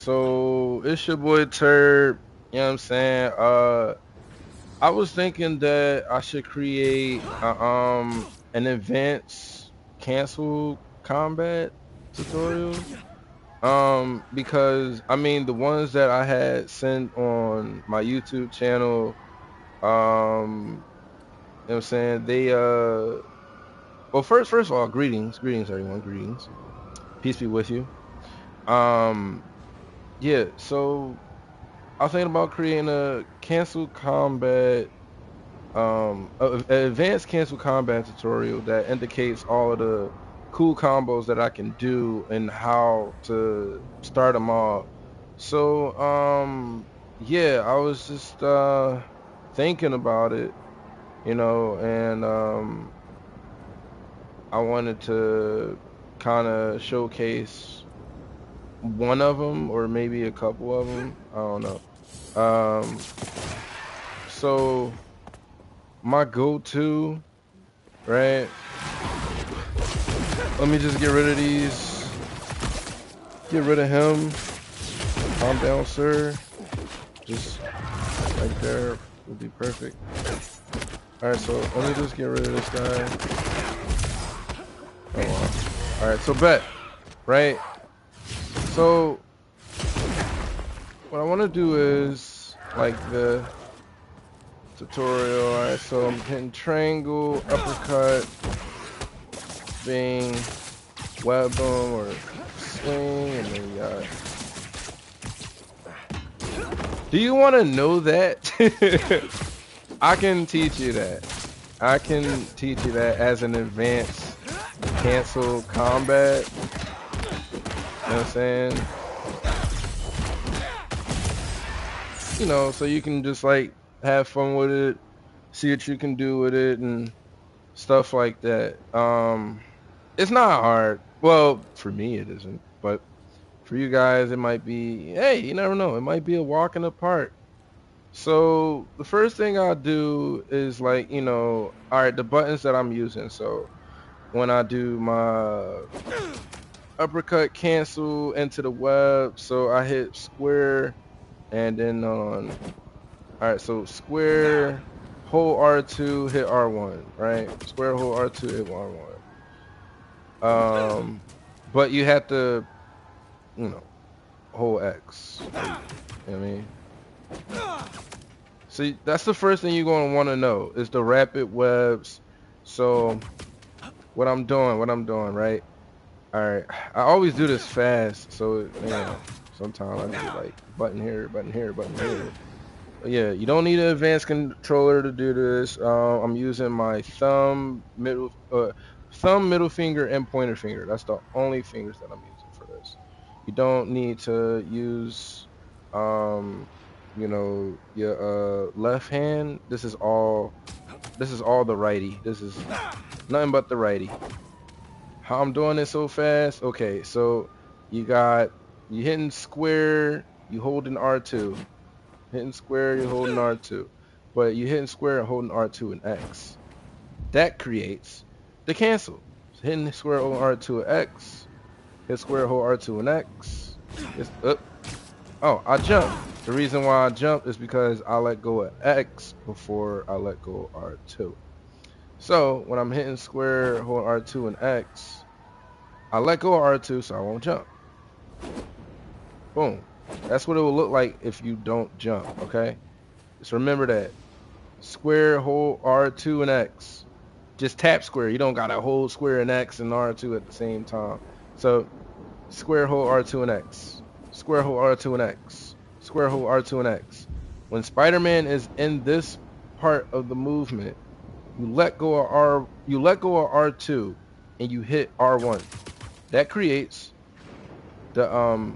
So it's your boy Turb. You know what I'm saying? I was thinking that I should create an advanced cancel combat tutorial. Because I mean the ones that I had sent on my YouTube channel, you know what I'm saying? Well, first of all, greetings everyone, greetings. Peace be with you. Um yeah, so I was thinking about creating a cancel combat, an advanced cancel combat tutorial that indicates all of the cool combos that I can do and how to start them off. So, yeah, I was just thinking about it, and I wanted to kind of showcase one of them or maybe a couple of them. I don't know. Um, so my go-to, right? Let me just get rid of these. Get rid of him. Calm down, sir. Just right there would be perfect. Alright, so let me just get rid of this guy. Oh wow. Alright, so bet. Right? So what I want to do is like the tutorial. Alright, so I'm hitting triangle, uppercut, bang, web them or swing, and then you got. Do you want to know that? I can teach you that. I can teach you that as an advanced cancel combat. You know what I'm saying? So you can just like have fun with it, see what you can do with it and stuff like that. It's not hard. Well, for me it isn't, but for you guys it might be, hey, you never know. It might be a walk in the park. So the first thing I'll do is like, all right, the buttons that I'm using. So when I do my uppercut cancel into the web, so I hit square and then on, all right, so square, hold R2, hit R1, right? Square, hold R2, hit R1. But you have to, you know, hold X. Like, you know what I mean? See, that's the first thing you're going to want to know is the rapid webs. So what I'm doing, right? All right. I always do this fast. So, sometimes I do like button here, button here, button here. But yeah, you don't need an advanced controller to do this. I'm using my thumb, middle finger, and pointer finger. That's the only fingers that I'm using for this. You don't need to use, um, your left hand. This is all the righty. This is nothing but the righty. How I'm doing it so fast? Okay, so you hitting square, you holding R2. Hitting square, you're holding R2. But you hitting square and holding R2 and X. That creates the cancel. So hitting square, holding R2 and X. Hit square, hold R2 and X. It's up. Oh, I jumped. The reason why I jumped is because I let go of X before I let go of R2. So when I'm hitting square, hold R2 and X, I let go of R2 so I won't jump. Boom. That's what it will look like if you don't jump, okay? Just remember that. Square, hold R2 and X. Just tap square. You don't gotta hold square and X and R2 at the same time. So square, hold R2 and X. Square, hold R2 and X. Square, hold R2 and X. When Spider-Man is in this part of the movement, you let go of R2 and you hit R1. That creates the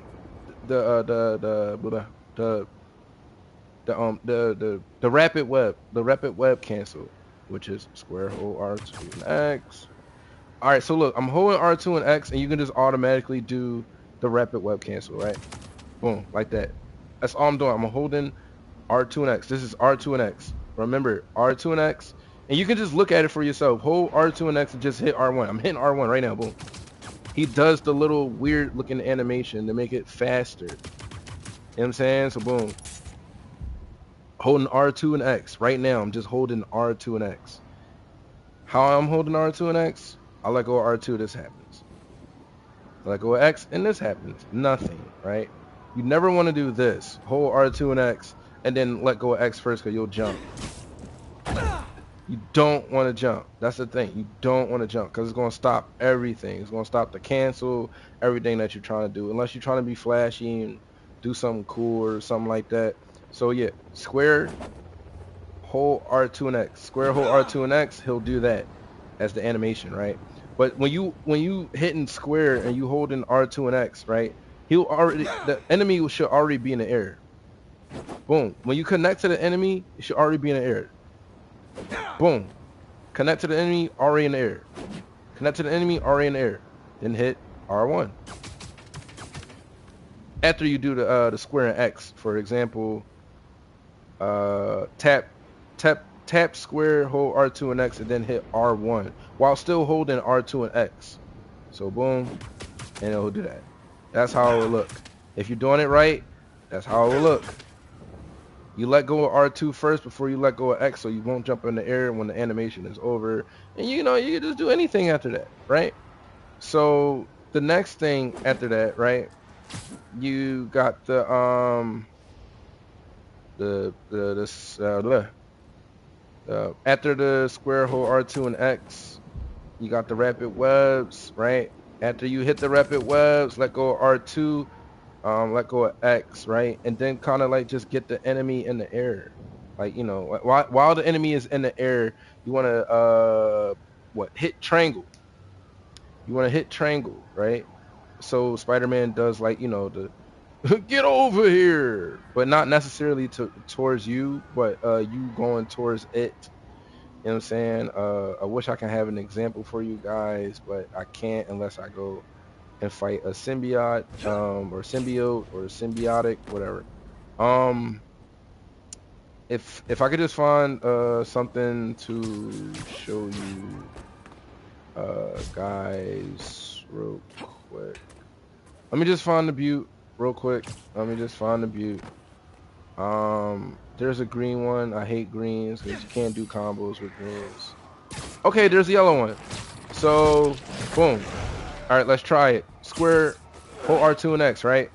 the rapid web cancel, which is square hold R2 and X. All right, so look, I'm holding R2 and X, and you can just automatically do the rapid web cancel, right? Boom, like that. That's all I'm doing. I'm holding R2 and X. This is R2 and X. Remember, R2 and X, and you can just look at it for yourself. Hold R2 and X and just hit R1. I'm hitting R1 right now. Boom. He does the little weird looking animation to make it faster. You know what I'm saying? So boom, holding R2 and X. Right now, I'm just holding R2 and X. How I'm holding R2 and X? I let go of R2, this happens. I let go of X, and this happens. Nothing, right? You never want to do this. Hold R2 and X, and then let go of X first, because you'll jump. You don't want to jump. That's the thing. You don't want to jump, because it's going to stop everything. It's going to stop the cancel, everything that you're trying to do, unless you're trying to be flashy and do something cool or something like that. So yeah, square, hold R2 and X. Square, hold R2 and X. He'll do that as the animation, right? But when you hitting square and you holding R2 and X, right? The enemy should already be in the air. Boom. When you connect to the enemy, it should already be in the air. Boom. Connect to the enemy, already in the air. Connect to the enemy, already in the air. Then hit R1. After you do the square and X, for example, tap square, hold R2 and X, and then hit R1 while still holding R2 and X. So boom, and it'll do that. That's how it will look. If you're doing it right, that's how it will look. You let go of R2 first before you let go of X, so you won't jump in the air when the animation is over. And you know, you can just do anything after that, right? So the next thing after that, right? You got the after the square, hold R2 and X, you got the rapid webs, right? After you hit the rapid webs, let go of R2, let go of X, right? And then kind of like just get the enemy in the air. Like, you know, while the enemy is in the air, you want to hit triangle. You want to hit triangle, right? So Spider-Man does, like, you know, the get over here, but not necessarily towards you, but you going towards it. You know what I'm saying? I wish I can have an example for you guys, but I can't unless I go and fight a symbiote, or symbiote or symbiotic, whatever. Um, if I could just find something to show you guys real quick. Let me just find the butte real quick. Let me just find the butte. There's a green one. I hate greens because you can't do combos with greens. Okay, there's the yellow one. So, boom. All right, let's try it. Square, hold R2 and X, right?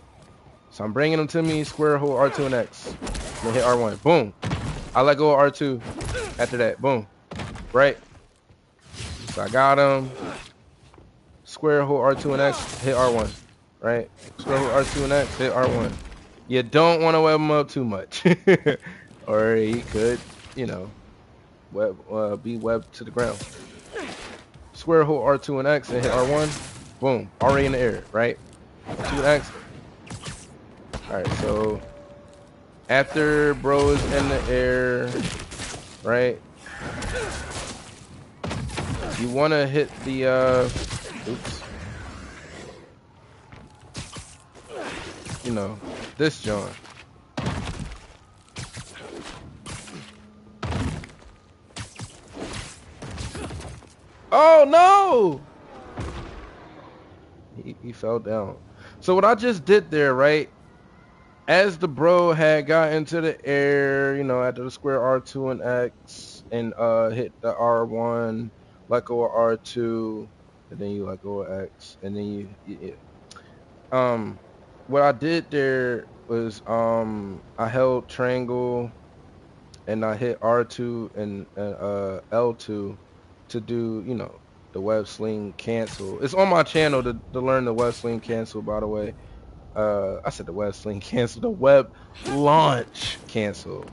So I'm bringing them to me. Square, hold R2 and X. Then hit R1. Boom. I let go of R2. After that, boom. Right? So I got him. Square, hold R2 and X. Hit R1. Right? Square, hold R2 and X. Hit R1. You don't want to web him up too much. Or he could, you know, be webbed to the ground. Square, hold R2 and X and hit R1. Boom. Already in the air, right? R2 and X. Alright, so after bro is in the air, right? You want to hit the, oops. You know, this John. Oh no! He fell down. So what I just did there, right? As the bro had got into the air, you know, after the square R2 and X, and hit the R1, let go of R2, and then you let go of X, and then what I did there was I held triangle and I hit R2 and L2 to do, you know, the web sling cancel. It's on my channel to learn the web sling cancel, by the way. I said the web sling cancel, the web launch cancel.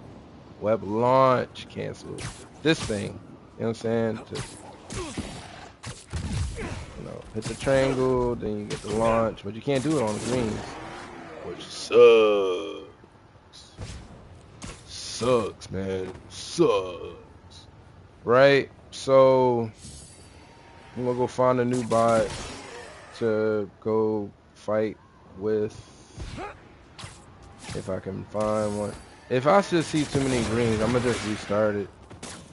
Web launch cancel. This thing. You know what I'm saying? Just, you know, hit the triangle, then you get the launch, but you can't do it on the greens. Which sucks, man. Sucks. Right? So I'm gonna go find a new bot to go fight with, if I can find one. If I just see too many greens, I'm gonna just restart it.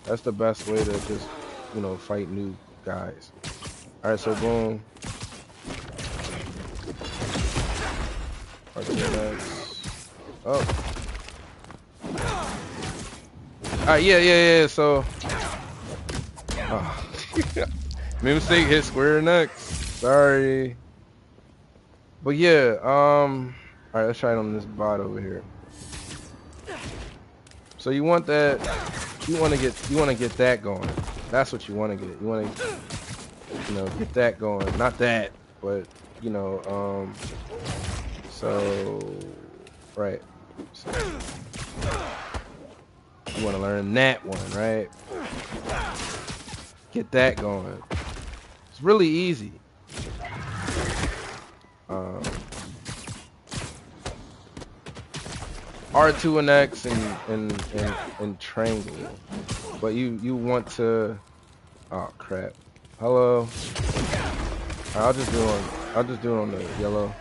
That's the best way to just, you know, fight new guys. Alright, so boom. RTX. Oh. Yeah. So, oh. Mistake hit square next. Sorry. But yeah, all right, let's try it on this bot over here. So you want that, you want to get that going. That's what you want to get. You want to, get that going. Not that, but so right. So you want to learn that one, right? Get that going. It's really easy. R2 and X and triangle, but you want to. Oh crap! Hello. I'll just do it on the yellow.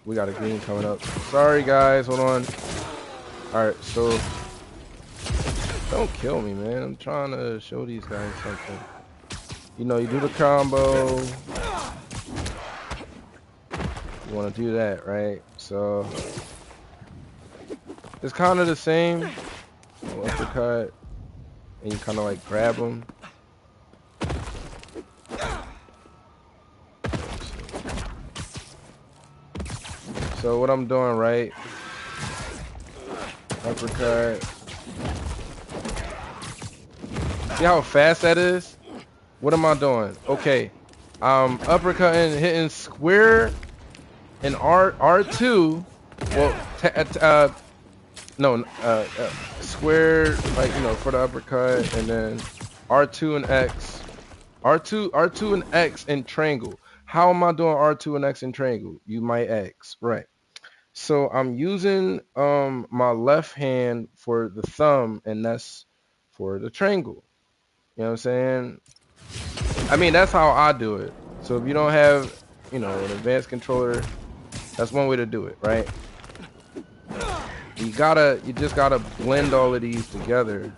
We got a green coming up. Sorry guys, hold on. All right, so don't kill me, man. I'm trying to show these guys something. You do the combo. You want to do that, right? So it's kind of the same. Uppercut, and you kind of like grab them. So what I'm doing, right? Uppercut. See how fast that is? What am I doing? Okay, uppercutting, hitting square and R2. Well, no, square, like for the uppercut, and then R2 and X, R2 and X and triangle. How am I doing R2 and X and triangle? You might ask, right? So I'm using my left hand for the thumb, and that's for the triangle. You know what I'm saying? I mean, that's how I do it. So if you don't have, an advanced controller, that's one way to do it, right? You just gotta blend all of these together. You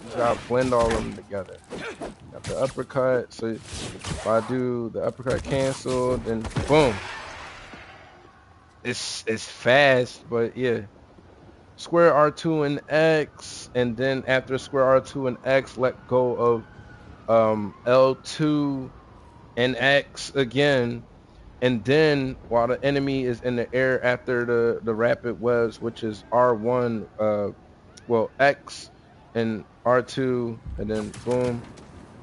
just gotta blend all of them together. Got the uppercut, so if I do the uppercut cancel, then boom. It's fast, but yeah. Square R2 and X, and then after square R2 and X, let go of L2 and X again. And then while the enemy is in the air after the rapid webs, which is R1, X and R2, and then boom,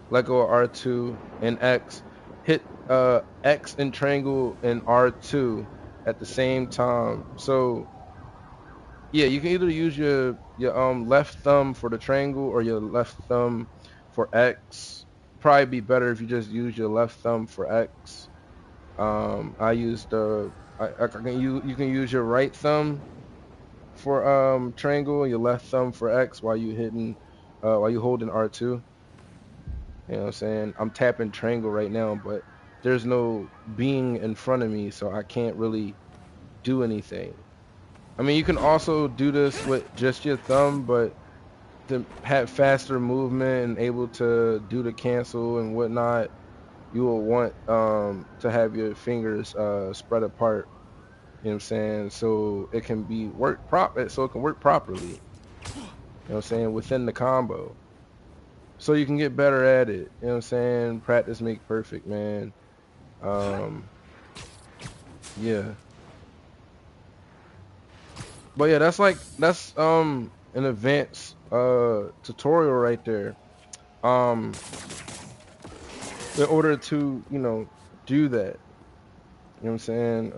let go of R2 and X, hit X and triangle and R2 at the same time. So yeah, you can either use your left thumb for the triangle or your left thumb for X. Probably be better if you just use your left thumb for X. I use you can use your right thumb for triangle and your left thumb for X while you holding R2. You know what I'm saying? I'm tapping triangle right now, but there's no being in front of me, so I can't really do anything. I mean, you can also do this with just your thumb, but to have faster movement and able to do the cancel and whatnot, you will want to have your fingers spread apart. You know what I'm saying? So it can work properly. You know what I'm saying? Within the combo. So you can get better at it. You know what I'm saying? Practice make perfect, man. Yeah. But yeah, that's an advanced tutorial right there. In order to, do that. You know what I'm saying?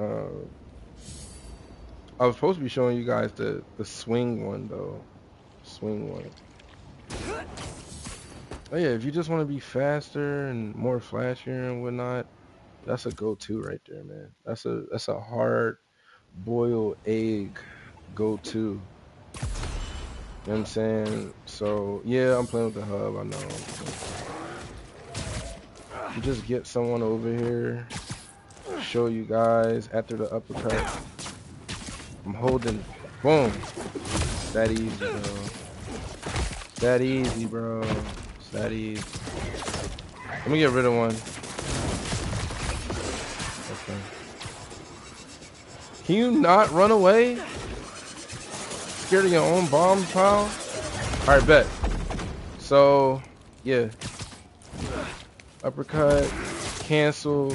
I was supposed to be showing you guys the swing one though. Swing one. Oh yeah, if you just want to be faster and more flashier and whatnot, that's a go-to right there, man. That's a hard boiled egg go-to. You know what I'm saying? So yeah, I'm playing with the hub. I know. You just get someone over here, show you guys after the uppercut. I'm holding, boom. It's that easy, bro. It's that easy, bro. It's that easy. Let me get rid of one. Can you not run away? Scared of your own bomb pile? Alright, bet. So, yeah. Uppercut, cancel.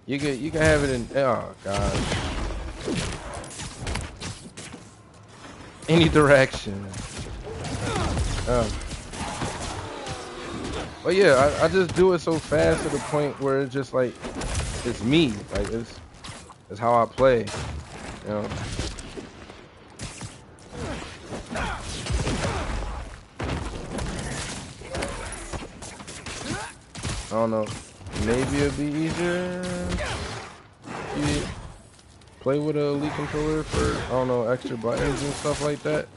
You can have it in, oh gosh. Any direction. But yeah, I just do it so fast to the point where it's just like, it's me. Like, it's how I play. You know? I don't know. Maybe it'd be easier if you play with a Elite controller for, I don't know, extra buttons and stuff like that.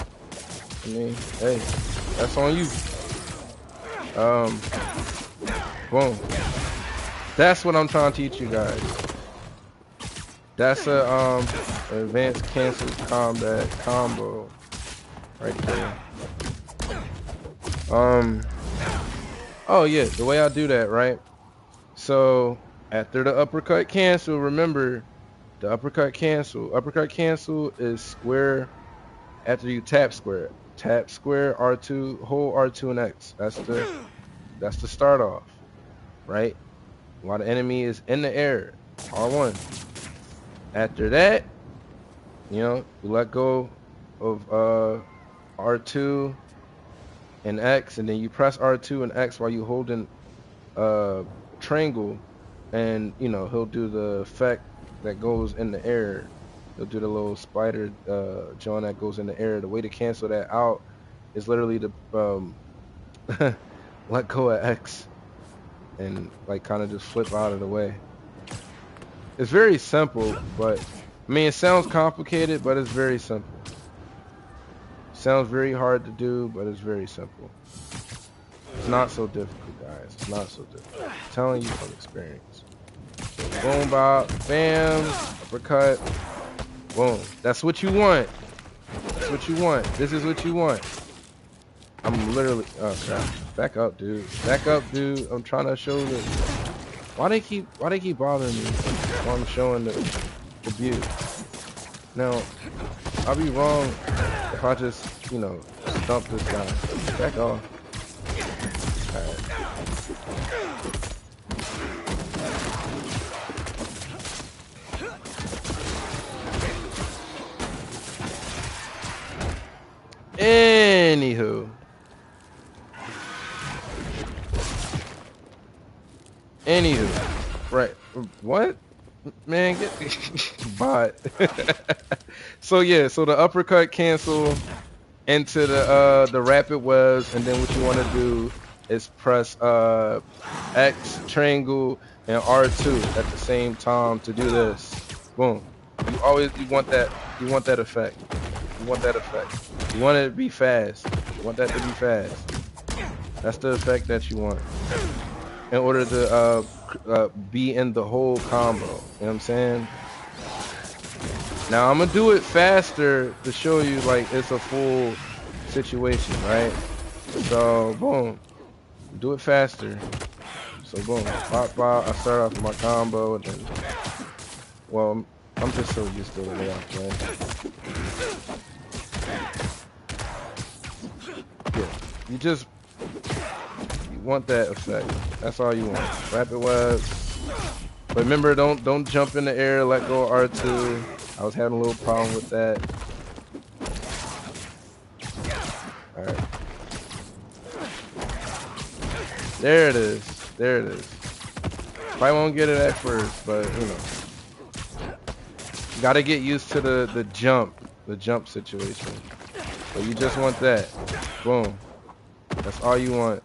I mean, hey, that's on you. Boom. That's what I'm trying to teach you guys. That's a advanced cancel combat combo right there. Oh yeah, the way I do that, right? So after the uppercut cancel, remember the uppercut cancel is square after you tap square. Tap square R2, hold R2 and X. That's the start off, right? While the enemy is in the air, R1. After that, you know, you let go of R2 and X, and then you press R2 and X while you holding triangle, and you know he'll do the effect that goes in the air. He'll do the little spider joint that goes in the air. The way to cancel that out is literally to let go of X and like kind of just flip out of the way. It's very simple, but I mean it sounds complicated, but it's very simple. Sounds very hard to do, but it's very simple. It's not so difficult, guys. It's not so difficult. I'm telling you from experience. So boom, bop, bam, uppercut, boom. That's what you want. That's what you want. This is what you want. I'm literally, oh crap. Back up, dude. Back up, dude. I'm trying to show the. Why they keep bothering me while I'm showing the view? Now, I'll be wrong if I just, you know, stump this guy. Back off. Alright. Anywho. Right. What? Man, get bot. So yeah, so the uppercut cancel into the rapid webs, and then what you want to do is press X, triangle, and R2 at the same time to do this. Boom. You want that effect. You want that effect. You want it to be fast. You want that to be fast. That's the effect that you want in order to be in the whole combo. You know what I'm saying? Now I'm gonna do it faster to show you like it's a full situation, right? So boom, do it faster. So boom, pop, pop. I start off with my combo, and then, well, I'm just so used to the way I play. Yeah, you want that effect. That's all you want. Rapid webs. But remember, don't jump in the air. Let go of R2. I was having a little problem with that. All right. There it is. There it is. Probably won't get it at first, but you know, got to get used to the jump situation. So you just want that. Boom. That's all you want.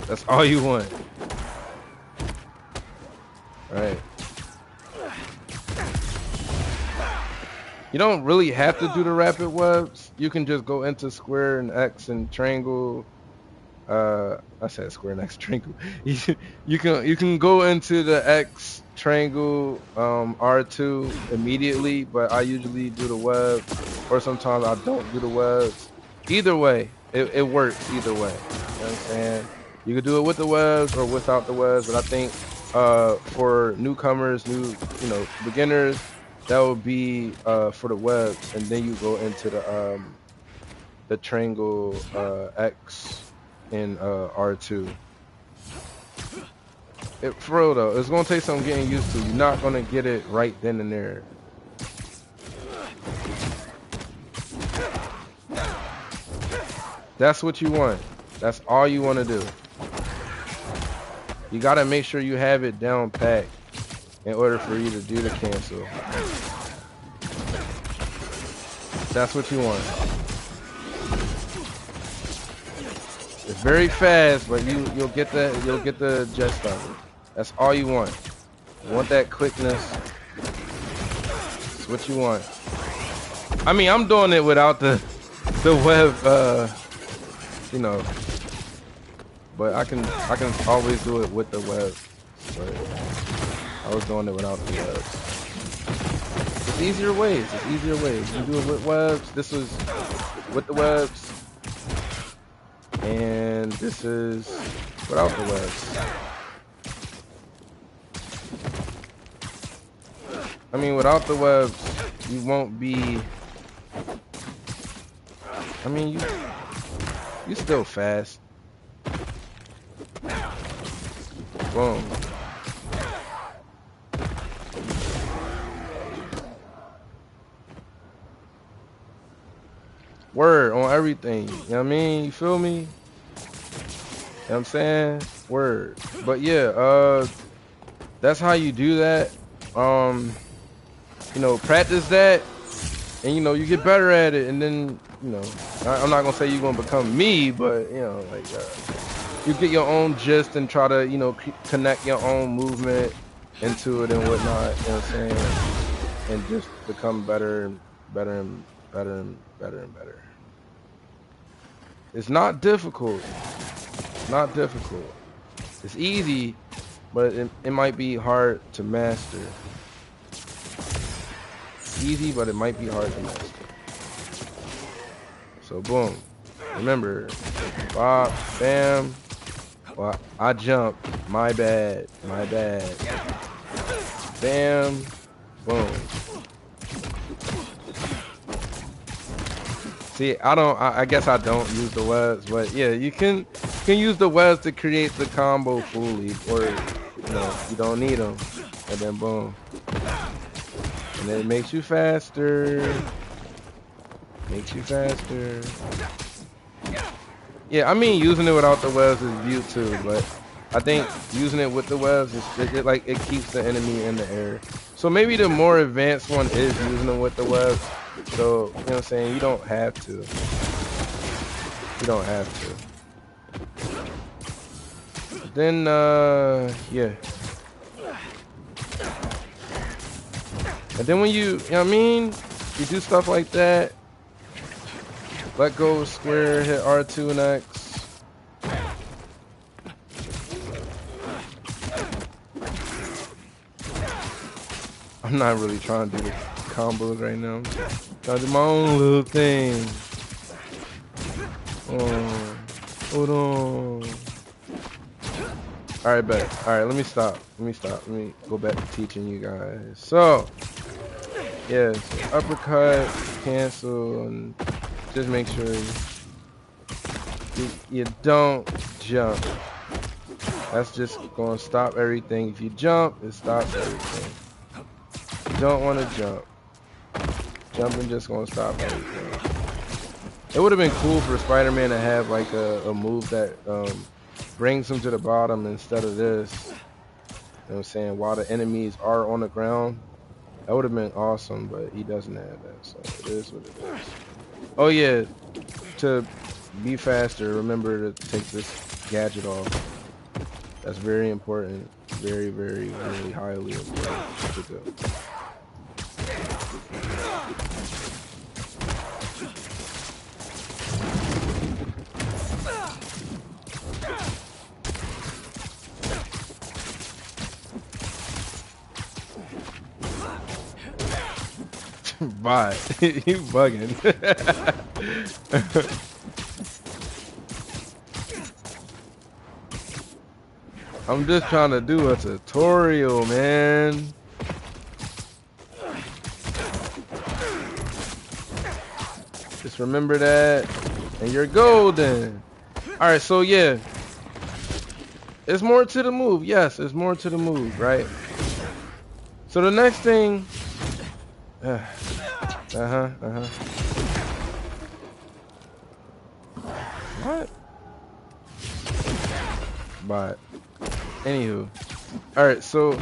That's all you want. All right. You don't really have to do the rapid webs. You can just go into square and X and triangle. I said square and X triangle. You can go into the X triangle R2 immediately, but I usually do the web, or sometimes I don't do the webs. Either way, it works either way. You know what I'm saying? You can do it with the webs or without the webs, but I think For newcomers, beginners, that would be for the webs, and then you go into the triangle X in R2. For real though, it's gonna take some getting used to. You're not gonna get it right then and there. That's what you want. That's all you want to do. You gotta make sure you have it down pat in order for you to do the cancel. That's what you want. It's very fast, but you'll get the gist of it. That's all you want. You want that quickness. That's what you want. I mean, I'm doing it without the web, but I can always do it with the web. But I was doing it without the webs. It's easier ways. It's easier ways. You do it with webs. This was with the webs. And this is without the webs. I mean, without the webs, you won't be. I mean, you still fast. Boom. Word on everything. You know what I mean? You feel me? You know what I'm saying? Word. But yeah, that's how you do that. Practice that, and you get better at it, and then I'm not gonna say you're gonna become me, but you get your own gist and try to connect your own movement into it and whatnot. You know what I'm saying? And just become better and better and better and better and better. It's not difficult. It's not difficult. It's easy, but it might be hard to master. It's easy, but it might be hard to master. So boom. Remember, bop, bam. Well, I jumped. My bad. My bad. Bam. Boom. See, I guess I don't use the webs, but yeah, you can use the webs to create the combo fully, or you don't need them, and then boom, and then it makes you faster. Makes you faster. Yeah, I mean using it without the webs is viewed too, but I think using it with the webs it keeps the enemy in the air. So maybe the more advanced one is using them with the webs. So, you know what I'm saying? You don't have to. You don't have to. Then, yeah. And then when you know what I mean? You do stuff like that. Let go, square, hit R2 and X. I'm not really trying to do the combos right now. I'm trying to do my own little thing. Oh, hold on. Alright, bet. Alright, let me stop. Let me go back to teaching you guys. So, yeah, so uppercut, cancel, and just make sure you don't jump. That's just going to stop everything. If you jump, it stops everything. You don't want to jump. Jumping just going to stop everything. It would have been cool for Spider-Man to have like a move that brings him to the bottom instead of this. You know what I'm saying? While the enemies are on the ground. That would have been awesome, but he doesn't have that. So it is what it is. Oh yeah, to be faster, remember to take this gadget off. That's very important. Very, very, very highly important to do. Bye. You bugging. I'm just trying to do a tutorial, man. Just remember that, and you're golden. All right, so yeah, there's more to the move. Yes, there's more to the move, right? So the next thing, what? But anywho, all right. So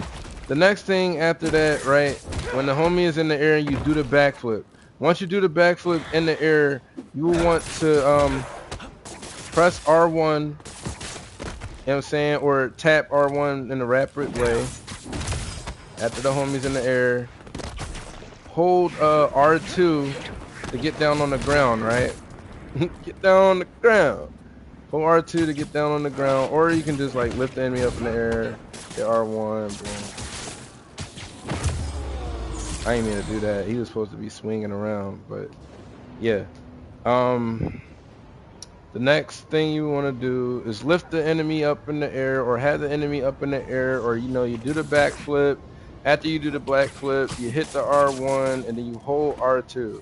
the next thing after that, right? When the homie is in the air, you do the backflip. Once you do the backflip in the air, you will want to press R1. You know what I'm saying? Or tap R1 in the rapid way. After the homie's in the air, hold R2 to get down on the ground, right? Get down on the ground. Hold R2 to get down on the ground, or you can just like lift the enemy up in the air, hit R1, boom. I ain't mean to do that. He was supposed to be swinging around, but yeah. The next thing you want to do is lift the enemy up in the air, or have the enemy up in the air, or you do the backflip. After you do the backflip, you hit the R1 and then you hold R2.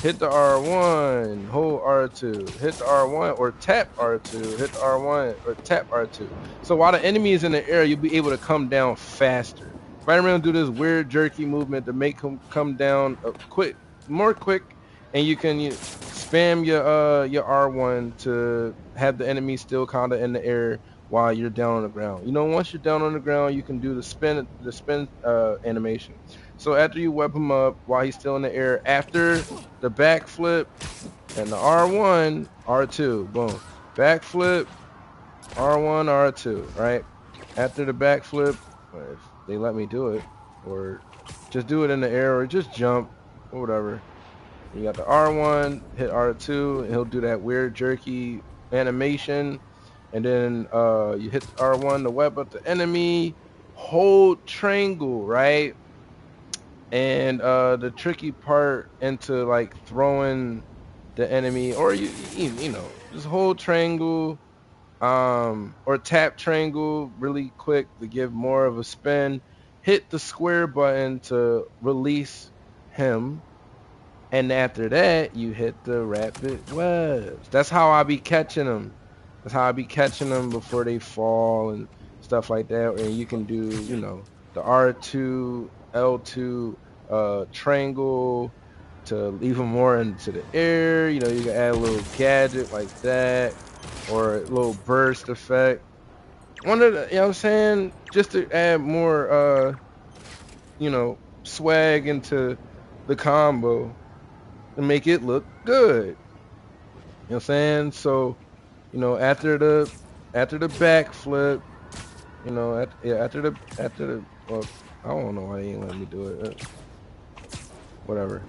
Hit the R1, hold R2, hit the R1 or tap R2, hit the R1 or tap R2. So while the enemy is in the air, you'll be able to come down faster. Spider-Man will do this weird jerky movement to make him come down more quick, and you can spam your R1 to have the enemy still kind of in the air while you're down on the ground. Once you're down on the ground, you can do the spin animation. So after you web him up while he's still in the air, after the backflip and the R1, R2, boom. Backflip, R1, R2, right? After the backflip, if they let me do it, or just do it in the air, or just jump, or whatever. You got the R1, hit R2, and he'll do that weird jerky animation. And then you hit R1 to web up the enemy, hold triangle, right? And the tricky part into like throwing the enemy, or just hold triangle, or tap triangle really quick to give more of a spin. Hit the square button to release him, and after that you hit the rapid webs. That's how I be catching them. That's how I be catching them before they fall and stuff like that. And you can do, the R2, L2 triangle to leave them more into the air. You can add a little gadget like that, or a little burst effect. One of the, you know what I'm saying, just to add more swag into the combo and make it look good. You know what I'm saying? So, after the backflip, well, I don't know why they ain't let me do it. Whatever.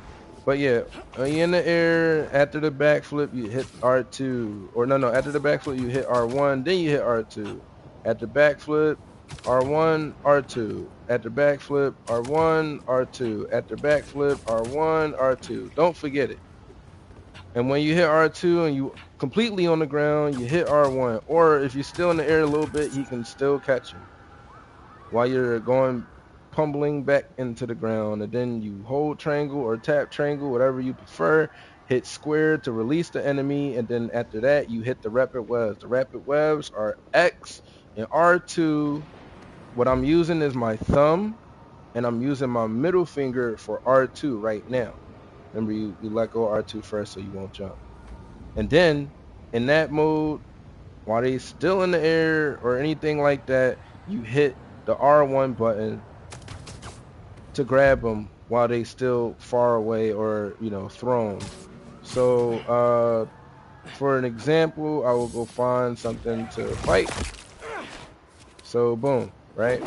But yeah, when you're in the air, after the backflip, you hit R2. Or no, after the backflip, you hit R1, then you hit R2. At the backflip, R1, R2. At the backflip, R1, R2. At the backflip, R1, R2. Don't forget it. And when you hit R2 and you completely on the ground, you hit R1. Or if you're still in the air a little bit, you can still catch him while you're going pummeling back into the ground. And then you hold triangle or tap triangle, whatever you prefer. Hit square to release the enemy. And then after that, you hit the rapid webs. The rapid webs are X and R2. What I'm using is my thumb, and I'm using my middle finger for R2 right now. Remember, you let go R2 first so you won't jump. And then, in that mode, while they're still in the air or anything like that, you hit the R1 button to grab them while they still far away or, thrown. So, for an example, I will go find something to fight. So, boom, right?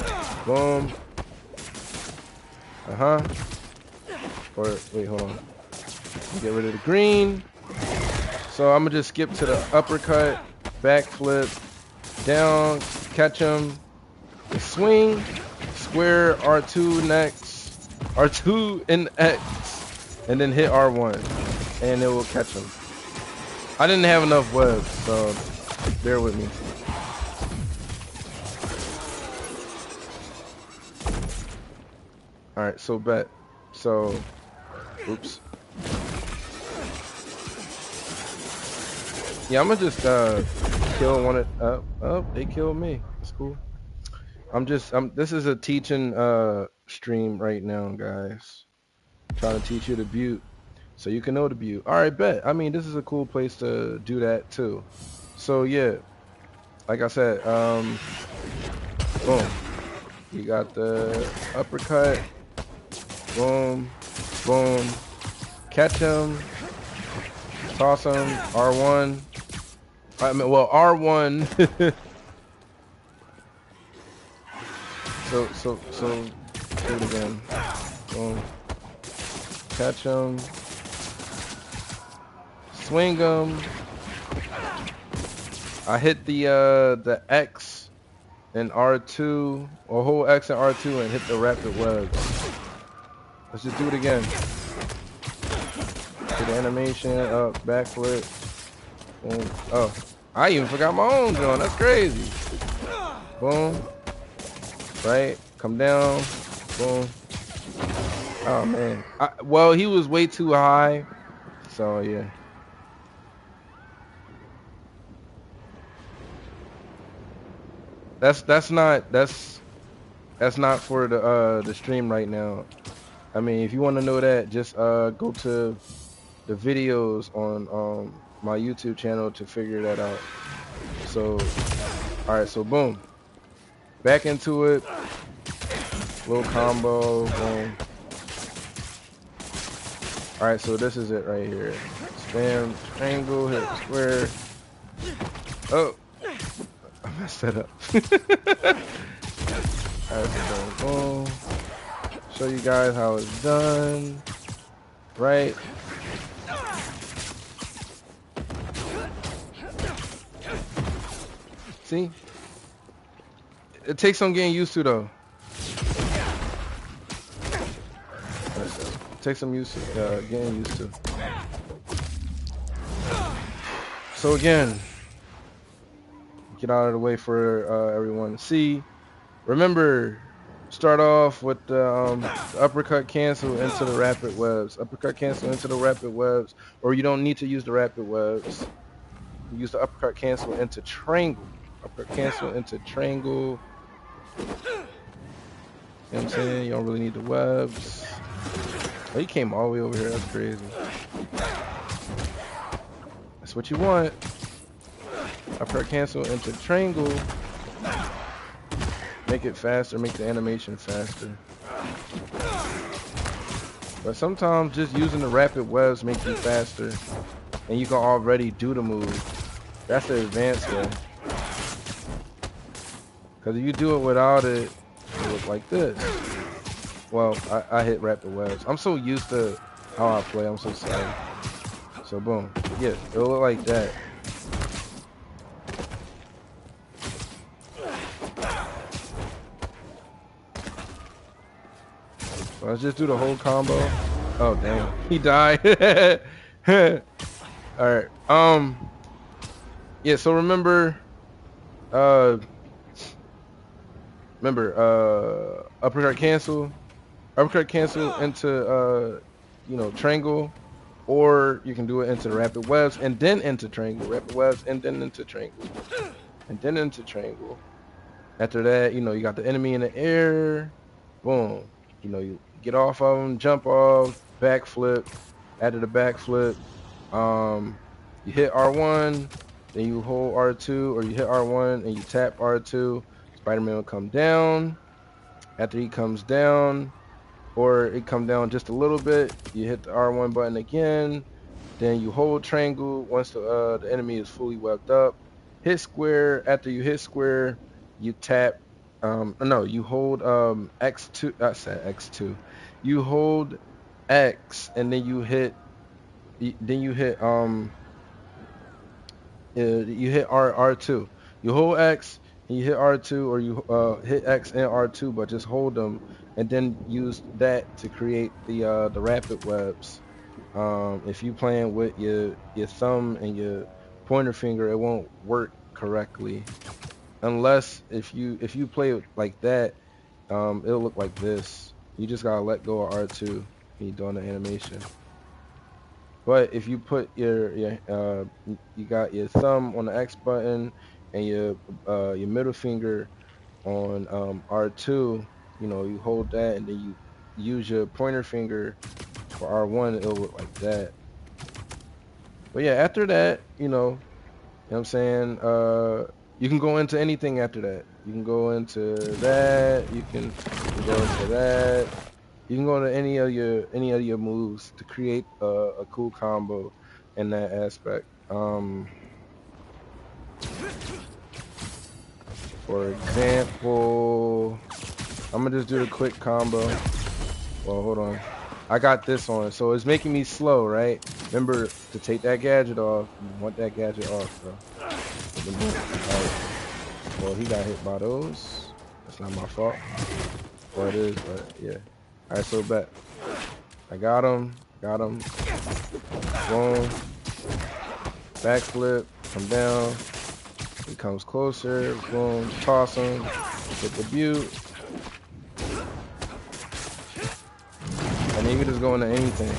Boom. Or, wait, hold on. Get rid of the green. So I'm gonna just skip to the uppercut, backflip, down, catch him, swing, square, R2 next, R2 and X, and then hit R1, and it will catch him. I didn't have enough webs, so bear with me. All right, so bet. So, oops. Yeah, I'm gonna just kill one of. Oh, they killed me. That's cool. This is a teaching stream right now, guys. Trying to teach you the butte, so you can know the butte. All right, bet. I mean, this is a cool place to do that too. So yeah, like I said, boom. You got the uppercut. Boom, boom. Catch him. Toss him. R1. I mean, well, R1. so do it again. Boom. Catch him. Swing him. I hit the X and R2, or hold X and R2 and hit the rapid webs. Let's just do it again. Do the animation, up, backflip. Boom. Oh, I even forgot my own gun. That's crazy. Boom. Right. Come down. Boom. Oh man. Well, he was way too high. So yeah. That's not for the stream right now. I mean, if you want to know that, just go to the videos on my YouTube channel to figure that out. So, all right, so boom, back into it, little combo, boom. All right, so this is it right here. Spam triangle, hit square. Oh, I messed that up. All right, so boom. Show you guys how it's done. Right. See? It takes some getting used to though. It takes some getting used to. So again, get out of the way for everyone to see. Remember, start off with the uppercut cancel into the rapid webs. Uppercut cancel into the rapid webs, or you don't need to use the rapid webs. Use the uppercut cancel into triangle. Uppercut cancel into triangle. You know what I'm saying? You don't really need the webs. Oh, he came all the way over here. That's crazy. That's what you want. Uppercut cancel into triangle. Make it faster. Make the animation faster. But sometimes just using the rapid webs makes you faster. And you can already do the move. That's the advanced way. Because if you do it without it, it looks like this. Well, I hit rapid webs. I'm so used to how I play. I'm so sorry. So boom. Yeah, it'll look like that. So let's just do the whole combo. Oh damn, he died. All right. Yeah. So remember, uppercut cancel into triangle, or you can do it into the rapid webs and then into triangle, rapid webs and then into triangle, and then into triangle. After that, you got the enemy in the air. Boom. You get off of them, jump off, backflip. After the backflip, you hit R1, then you hold R2, or you hit R1 and you tap R2. Spider-Man will come down. After he comes down, or it come down just a little bit, you hit the R1 button again. Then you hold triangle once the enemy is fully webbed up. Hit square. After you hit square, you tap. No, you hold X2. I said X2. You hold X, and then you hit. Then you hit R2. You hold X and you hit R2, or you hit X and R2, but just hold them, and then use that to create the rapid webs. If you playing with your thumb and your pointer finger, it won't work correctly. Unless if you play it like that, it'll look like this. You just gotta let go of R2 when you're doing the animation. But if you put you got your thumb on the X button and your middle finger on R2, you know, you hold that and then you use your pointer finger for R1, it'll look like that. But yeah, after that, you know what I'm saying? You can go into anything after that. You can go into that, you can go into that. You can go into any of your moves to create a cool combo in that aspect. For example, I'm gonna just do the quick combo. Well, hold on. I got this on, so it's making me slow, right? Remember to take that gadget off. You want that gadget off, bro. Alright. Well, he got hit by those. That's not my fault. Well, it is, but yeah. Alright, so bet. I got him. Got him. Boom. Backflip. Come down. He comes closer. Boom. Toss him. Hit the butte. And then you can just go into anything. You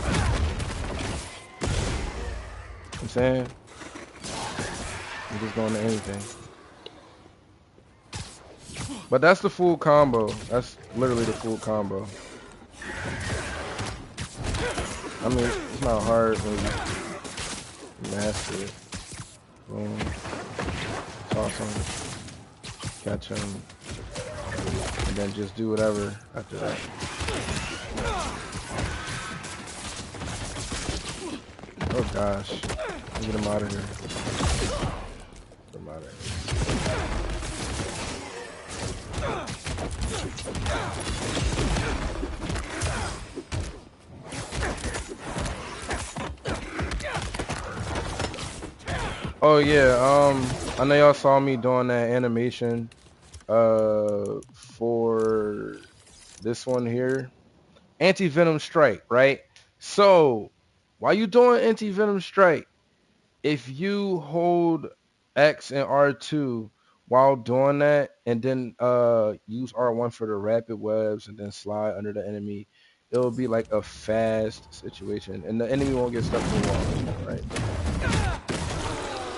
know what I'm saying? You just go into anything. But that's the full combo. That's literally the full combo. I mean, it's not hard when you master it. Boom. Toss him. Catch him. And then just do whatever after that. Oh gosh. Get him out of here. Get him out of here. Oh yeah, I know y'all saw me doing that animation for this one here. Anti-Venom Strike, right? So while you doing Anti-Venom Strike, if you hold X and R2 while doing that and then use R1 for the rapid webs and then slide under the enemy, it'll be like a fast situation and the enemy won't get stuck in the wall, right?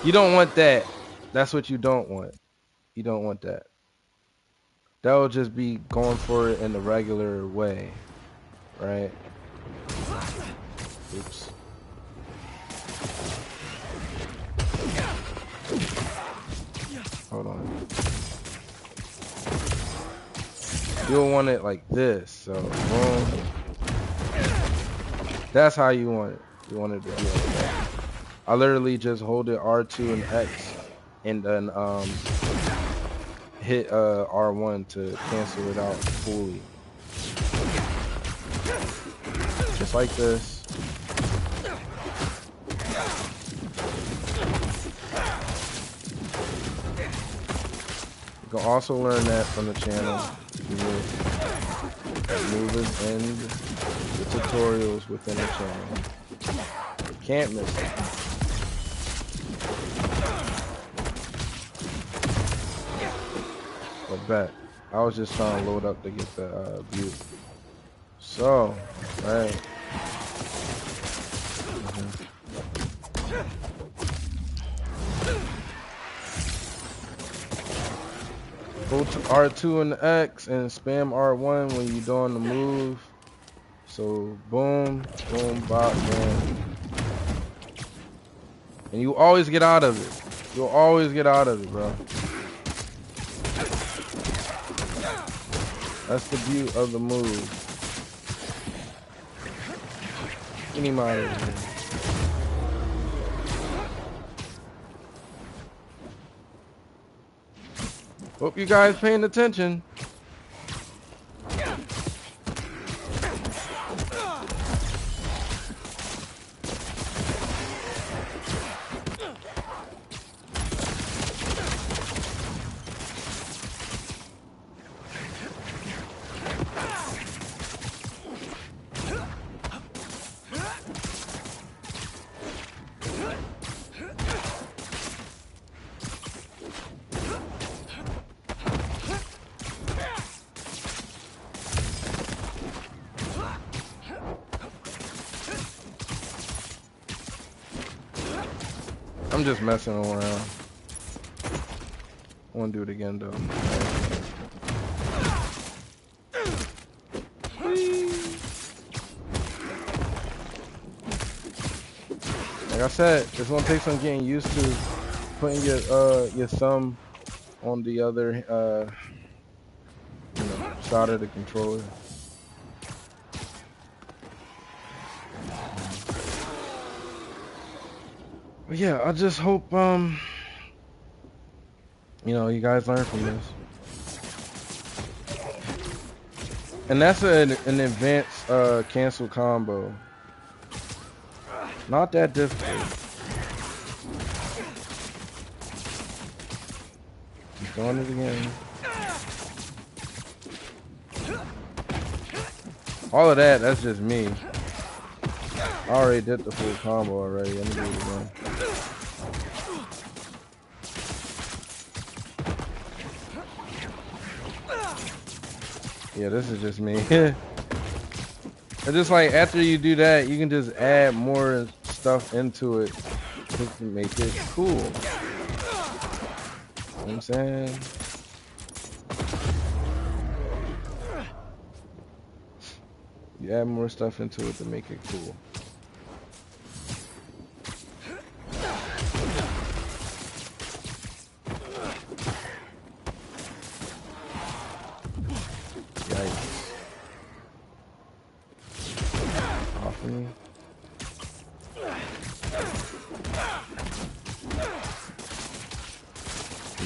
You don't want that. That's what you don't want. You don't want that. That will just be going for it in the regular way, right? Oops. Hold on. You'll want it like this. So, boom. That's how you want it. You want it to be like that. I literally just hold it R2 and X and then hit R1 to cancel it out fully. Just like this. You can also learn that from the channel. Movers and the tutorials within the channel. You can't miss it. But bet. I was just trying to load up to get the view. So, right. Go to R2 and X and spam R1 when you're doing the move. So boom, boom, bop, boom. And you always get out of it. You'll always get out of it, bro. That's the beauty of the move. Get him out of here. Hope you guys paying attention. I'm just messing around. I want to do it again though. Like I said, it's gonna take some getting used to putting your thumb on the other side of the controller. But yeah, I just hope you guys learn from this. And that's an advanced cancel combo. Not that difficult. He's doing it again. All of that's just me. I already did the full combo already. Let me do it again. Yeah, this is just me. It's just like after you do that, you can just add more stuff into it to make it cool. You know what I'm saying? You add more stuff into it to make it cool. Yikes. Off of me.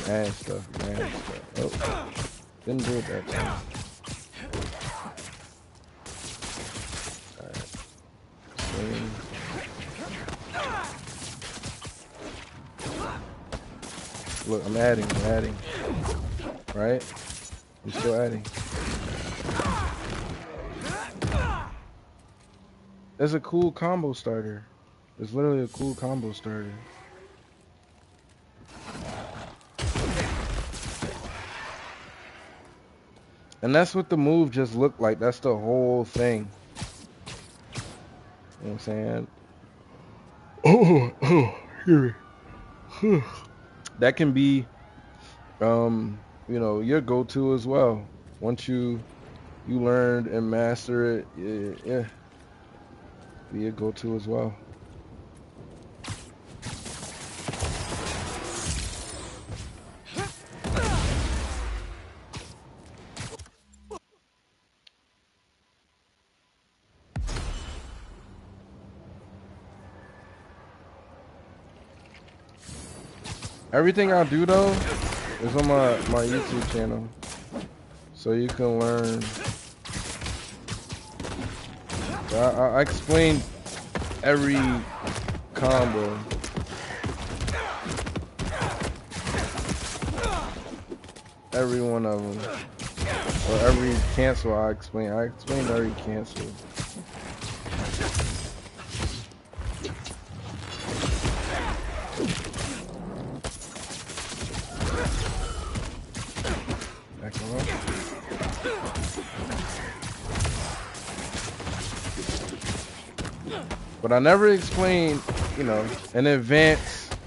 Add stuff. Oh, didn't do it that time. Alright. Swing. Look, I'm adding. Right? I'm still adding. It's a cool combo starter. It's literally a cool combo starter. And that's what the move just looked like. That's the whole thing. You know what I'm saying? Here. That can be your go-to as well. Once you learned and master it, yeah, be a go-to as well. Everything I do though is on my YouTube channel, so you can learn. I explain every combo. Every one of them. Or every cancel I explain every cancel. Back off. But I never explain, an advanced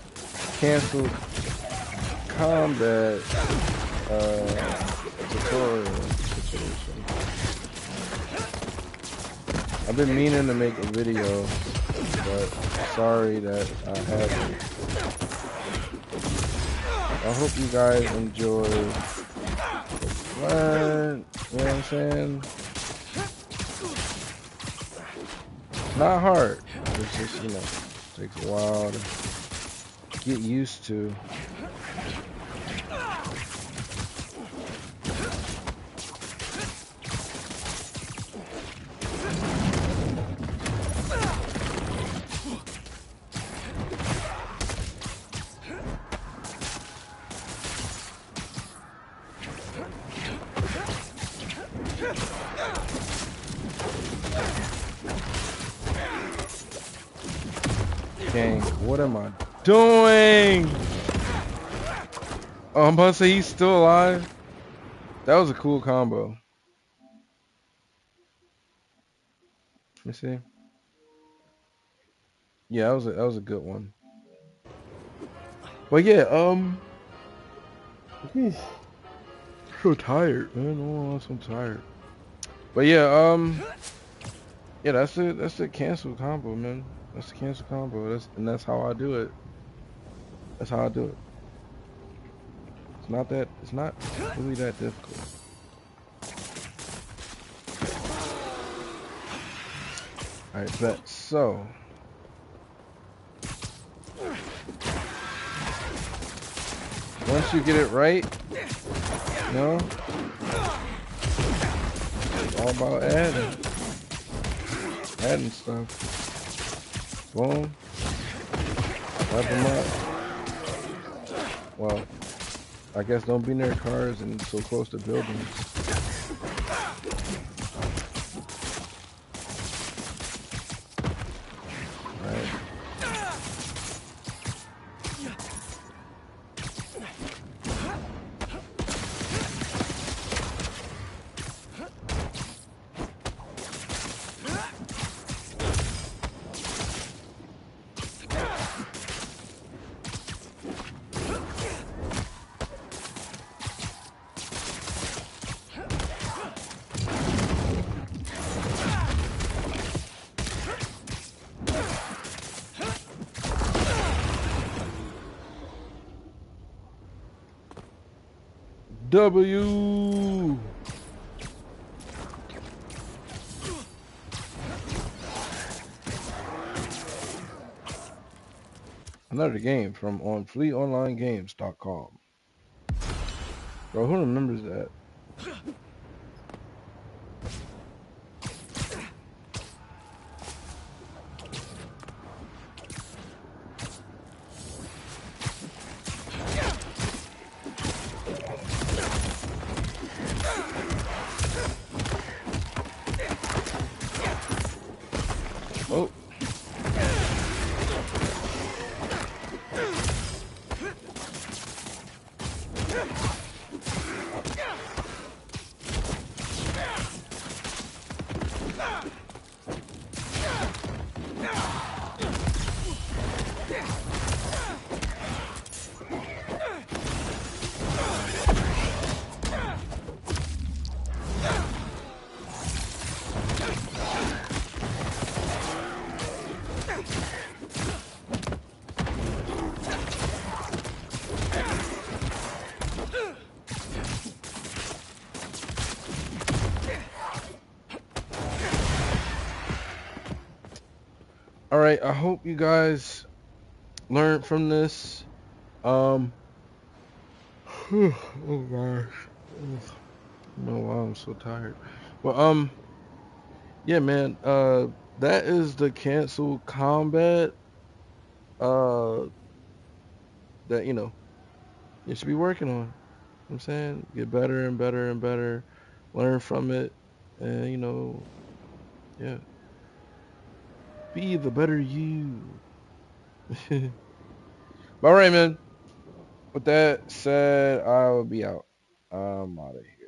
cancel combat tutorial situation. I've been meaning to make a video, but sorry that I haven't. I hope you guys enjoy the fun, you know what I'm saying? It's not hard. It's just, takes a while to get used to. Dang, what am I doing? Oh, I'm about to say he's still alive. That was a cool combo. Let me see. Yeah, that was a good one. But yeah, whew, so tired, man. Oh, I'm so tired. But yeah, yeah, that's it. That's the cancel combo, man. That's the cancel combo. That's how I do it. That's how I do it. It's not really that difficult. All right, bet. So once you get it right, you know, it's all about adding stuff. Boom, wrap them up. Well, I guess don't be near cars and so close to buildings. Right. W. Another game from on fleetonlinegames.com. Bro, who remembers that? Oh, all right. I hope you guys learned from this. Um, oh gosh, I don't know why I'm so tired. Well, yeah, man. That is the cancel combat. Uh, that you should be working on. You know what I'm saying, get better and better and better, learn from it, and yeah, be the better you. All right, man. With that said, I will be out. I'm out of here.